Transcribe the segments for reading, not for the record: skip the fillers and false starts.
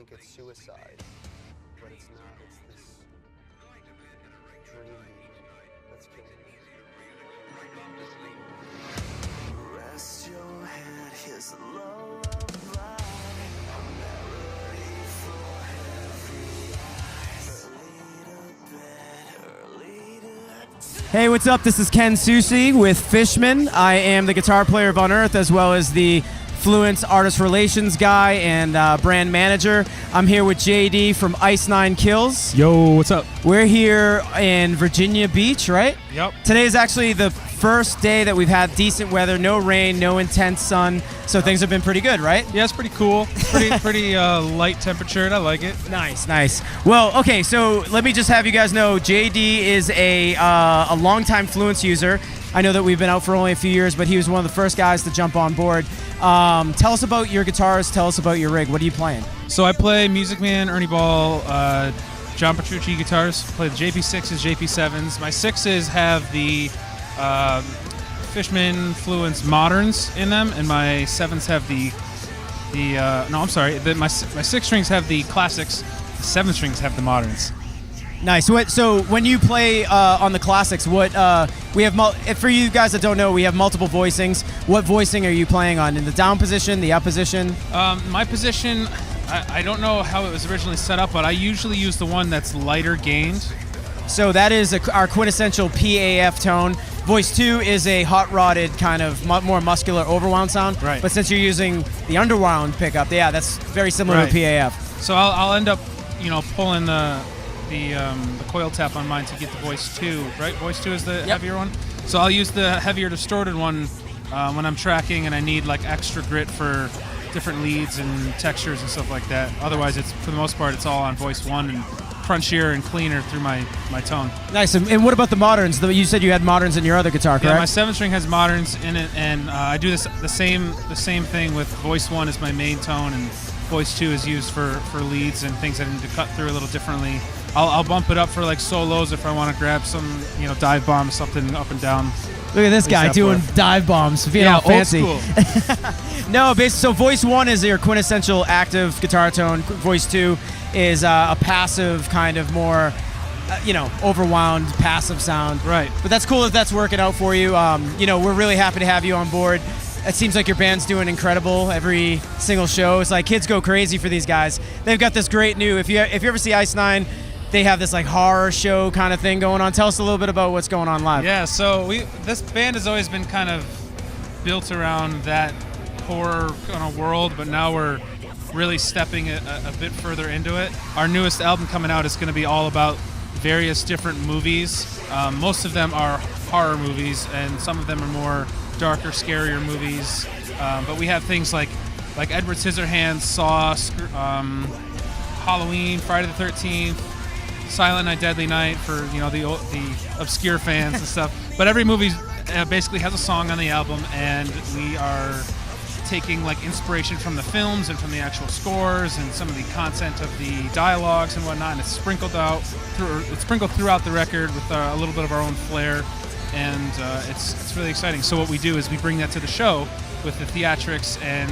think it's suicide, but it's not. It's this dream that's killing me. Rest your head, here's a lullaby, a melody for heavy eyes. Early to bed. Hey, what's up? This is Ken Susi with Fishman. I am the guitar player of Unearth as well as the Fluence artist relations guy and brand manager. I'm here with JD from Ice 9 Kills. Yo, what's up? We're here in Virginia Beach, right? Yep. Today is actually the first day that we've had decent weather, no rain, no intense sun, so things have been pretty good, right? Yeah, it's pretty cool. Pretty light temperatured. I like it. Nice. Well, okay, so let me just have you guys know, JD is a longtime Fluence user. I know that we've been out for only a few years, but he was one of the first guys to jump on board. Tell us about your guitars. Tell us about your rig. What are you playing? So I play Music Man, Ernie Ball, John Petrucci guitars. Play the JP6s, JP7s. My 6s have the Fishman Fluence Moderns in them, and my 7s have my 6 strings have the classics. The 7 strings have the moderns. Nice. So when you play on the classics, what we have for you guys that don't know, we have multiple voicings. What voicing are you playing on? In the down position, the up position? My position, I don't know how it was originally set up, but I usually use the one that's lighter gained. So that is our quintessential PAF tone. Voice 2 is a hot-rodded kind of more muscular overwound sound. Right. But since you're using the underwound pickup, yeah, that's very similar to PAF. So I'll end up, pulling the coil tap on mine to get the voice 2, right? Voice 2 is the heavier one. So I'll use the heavier distorted one when I'm tracking and I need like extra grit for different leads and textures and stuff like that. Otherwise, it's for the most part, it's all on voice 1 and crunchier and cleaner through my tone. Nice. And what about the moderns? You said you had moderns in your other guitar, correct? Yeah, my 7-string has moderns in it, and I do the same thing with voice 1 as my main tone, and voice 2 is used for leads and things I need to cut through a little differently. I'll bump it up for like solos if I want to grab some, dive bomb, something up and down. Look at this guy doing dive bombs, being all fancy. Old school. No, so voice 1 is your quintessential active guitar tone. Voice 2 is a passive kind of more, overwound, passive sound. Right. But that's cool if that's working out for you. We're really happy to have you on board. It seems like your band's doing incredible every single show. It's like kids go crazy for these guys. They've got this great new, if you ever see Ice 9, they have this like horror show kind of thing going on. Tell us a little bit about what's going on live. Yeah, so this band has always been kind of built around that horror kind of world, but now we're really stepping a bit further into it. Our newest album coming out is going to be all about various different movies. Most of them are horror movies, and some of them are more darker, scarier movies. But we have things like Edward Scissorhands, Saw, Halloween, Friday the 13th, Silent Night, Deadly Night for the obscure fans and stuff. But every movie basically has a song on the album, and we are taking like inspiration from the films and from the actual scores and some of the content of the dialogues and whatnot. And it's sprinkled throughout the record with a little bit of our own flair, and it's really exciting. So what we do is we bring that to the show with the theatrics, and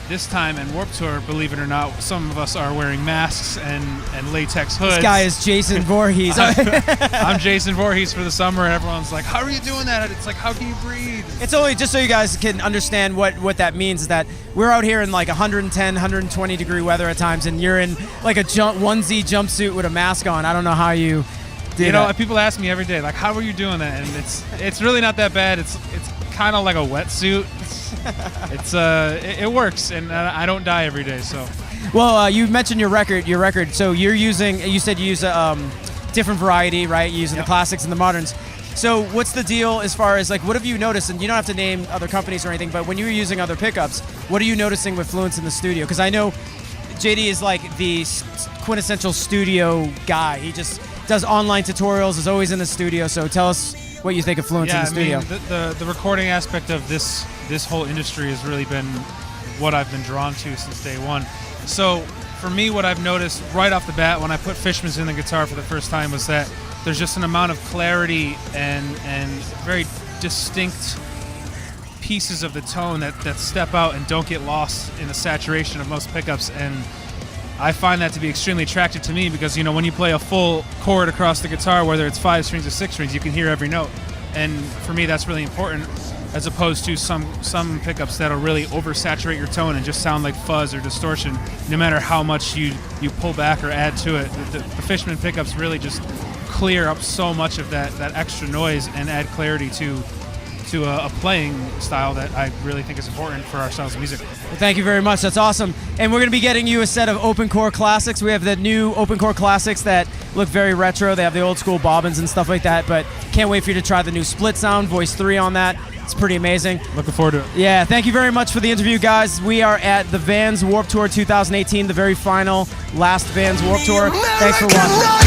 this time in Warped Tour, believe it or not, some of us are wearing masks and latex hoods. This guy is Jason Voorhees. I'm Jason Voorhees for the summer, and everyone's like, how are you doing that? It's like, how can you breathe? It's only just so you guys can understand what that means, is that we're out here in like 110, 120 degree weather at times, and you're in like a onesie jumpsuit with a mask on. I don't know how you do that. People ask me every day, like, how are you doing that? And it's really not that bad. It's kind of like a wetsuit. It works, and I don't die every day. So, well, you mentioned your record. So you said you use a different variety, right? You're using the classics and the moderns. So what's the deal as far as like, what have you noticed? And you don't have to name other companies or anything, but when you were using other pickups, what are you noticing with Fluence in the studio? Because I know JD is like the quintessential studio guy. He just does online tutorials, is always in the studio. So tell us what you think of Fluence in the studio. The recording aspect of this whole industry has really been what I've been drawn to since day one. So for me, what I've noticed right off the bat when I put Fishman's in the guitar for the first time was that there's just an amount of clarity and very distinct pieces of the tone that step out and don't get lost in the saturation of most pickups. And I find that to be extremely attractive to me because, you know, when you play a full chord across the guitar, whether it's 5 strings or 6 strings, you can hear every note. And for me, that's really important, as opposed to some pickups that'll really oversaturate your tone and just sound like fuzz or distortion, no matter how much you pull back or add to it. The Fishman pickups really just clear up so much of that extra noise and add clarity to a playing style that I really think is important for our styles of music. Well, thank you very much. That's awesome. And we're going to be getting you a set of Open Core Classics. We have the new Open Core Classics that look very retro. They have the old school bobbins and stuff like that, but can't wait for you to try the new split sound, Voice 3 on that. It's pretty amazing. Looking forward to it. Yeah, thank you very much for the interview, guys. We are at the Vans Warped Tour 2018, the very final, last Vans Warped Tour. Thanks for watching.